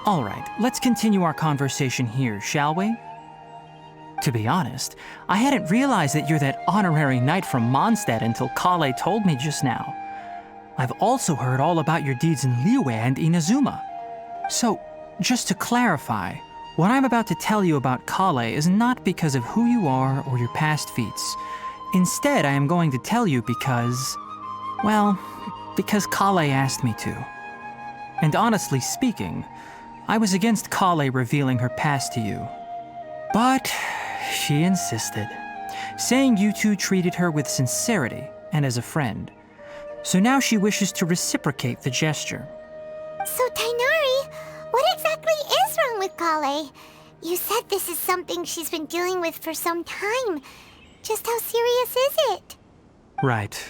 All right, let's continue our conversation here, shall we? To be honest, I hadn't realized that you're that honorary knight from Mondstadt until Kale told me just now. I've also heard all about your deeds in Liyue and Inazuma. So, just to clarify, what I'm about to tell you about Kale is not because of who you are or your past feats. Instead, I am going to tell you because, well, because Kale asked me to. And honestly speaking, I was against Kale revealing her past to you. But she insisted, saying you two treated her with sincerity and as a friend. So now she wishes to reciprocate the gesture. So, Tighnari, what exactly is wrong with Kale? You said this is something she's been dealing with for some time. Just how serious is it? Right.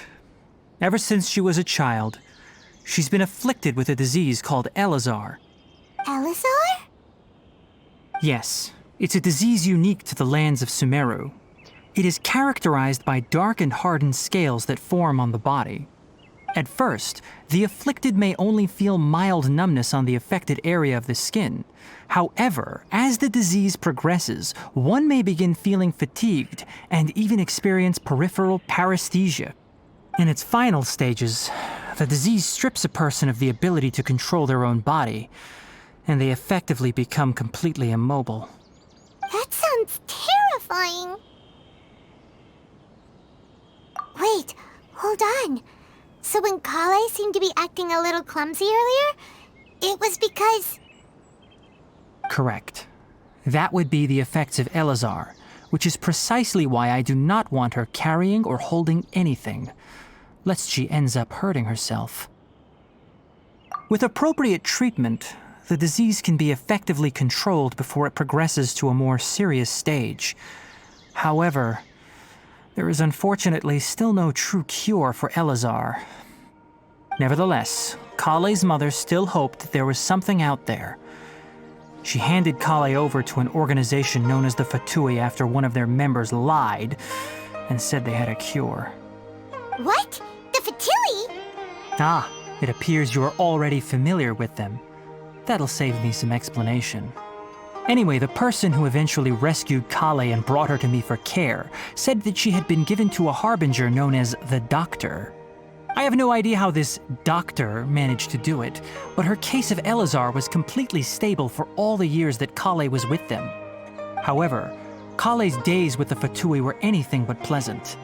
Ever since she was a child, she's been afflicted with a disease called Elezar. Elezar? Yes, it's a disease unique to the lands of Sumeru. It is characterized by dark and hardened scales that form on the body. At first, the afflicted may only feel mild numbness on the affected area of the skin. However, as the disease progresses, one may begin feeling fatigued and even experience peripheral paresthesia. In its final stages, the disease strips a person of the ability to control their own body, and they effectively become completely immobile. That sounds terrifying. Wait, hold on. So when Kale seemed to be acting a little clumsy earlier, it was because... Correct. That would be the effects of Elezar, which is precisely why I do not want her carrying or holding anything, lest she ends up hurting herself. With appropriate treatment, the disease can be effectively controlled before it progresses to a more serious stage. However, there is unfortunately still no true cure for Elezar. Nevertheless, Kale's mother still hoped that there was something out there. She handed Kale over to an organization known as the Fatui after one of their members lied and said they had a cure. What? The Fatui? Ah, it appears you are already familiar with them. That'll save me some explanation. Anyway, the person who eventually rescued Kale and brought her to me for care said that she had been given to a harbinger known as the Doctor. I have no idea how this doctor managed to do it, but her case of Elezar was completely stable for all the years that Kale was with them. However, Kale's days with the Fatui were anything but pleasant.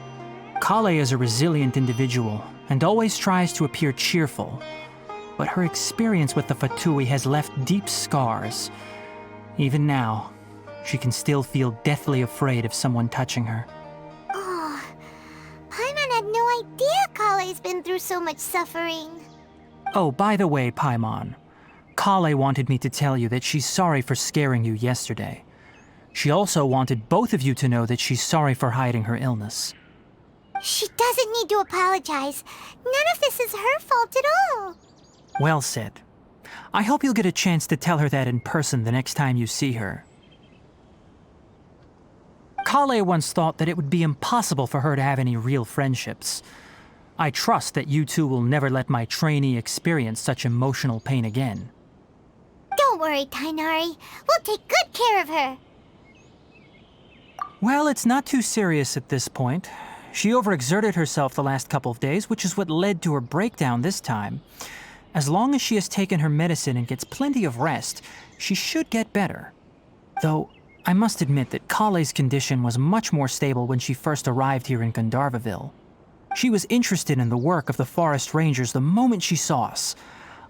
Kale is a resilient individual and always tries to appear cheerful, but her experience with the Fatui has left deep scars. Even now, she can still feel deathly afraid of someone touching her. Oh, Paimon had no idea Kale's been through so much suffering. Oh, by the way, Paimon, Kale wanted me to tell you that she's sorry for scaring you yesterday. She also wanted both of you to know that she's sorry for hiding her illness. She doesn't need to apologize. None of this is her fault at all. Well said. I hope you'll get a chance to tell her that in person the next time you see her. Kale once thought that it would be impossible for her to have any real friendships. I trust that you two will never let my trainee experience such emotional pain again. Don't worry, Tighnari. We'll take good care of her. Well, it's not too serious at this point. She overexerted herself the last couple of days, which is what led to her breakdown this time. As long as she has taken her medicine and gets plenty of rest, she should get better. Though, I must admit that Kale's condition was much more stable when she first arrived here in Gandharvaville. She was interested in the work of the forest rangers the moment she saw us.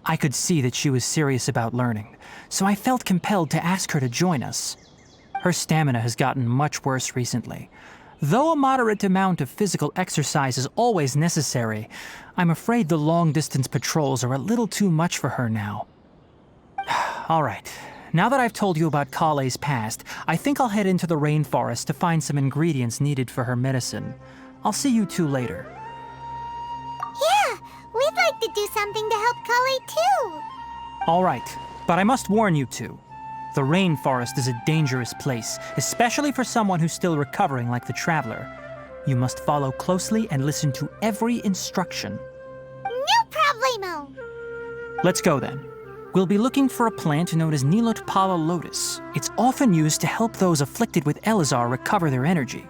I could see that she was serious about learning, so I felt compelled to ask her to join us. Her stamina has gotten much worse recently. Though a moderate amount of physical exercise is always necessary, I'm afraid the long-distance patrols are a little too much for her now. All right, now that I've told you about Kale's past, I think I'll head into the rainforest to find some ingredients needed for her medicine. I'll see you two later. Yeah, we'd like to do something to help Kale too. All right, but I must warn you two. The rainforest is a dangerous place, especially for someone who's still recovering like the Traveler. You must follow closely and listen to every instruction. No problemo. Let's go then. We'll we'll be looking for a plant known as Nilotpala lotus. It's often used to help those afflicted with Elazar recover their energy.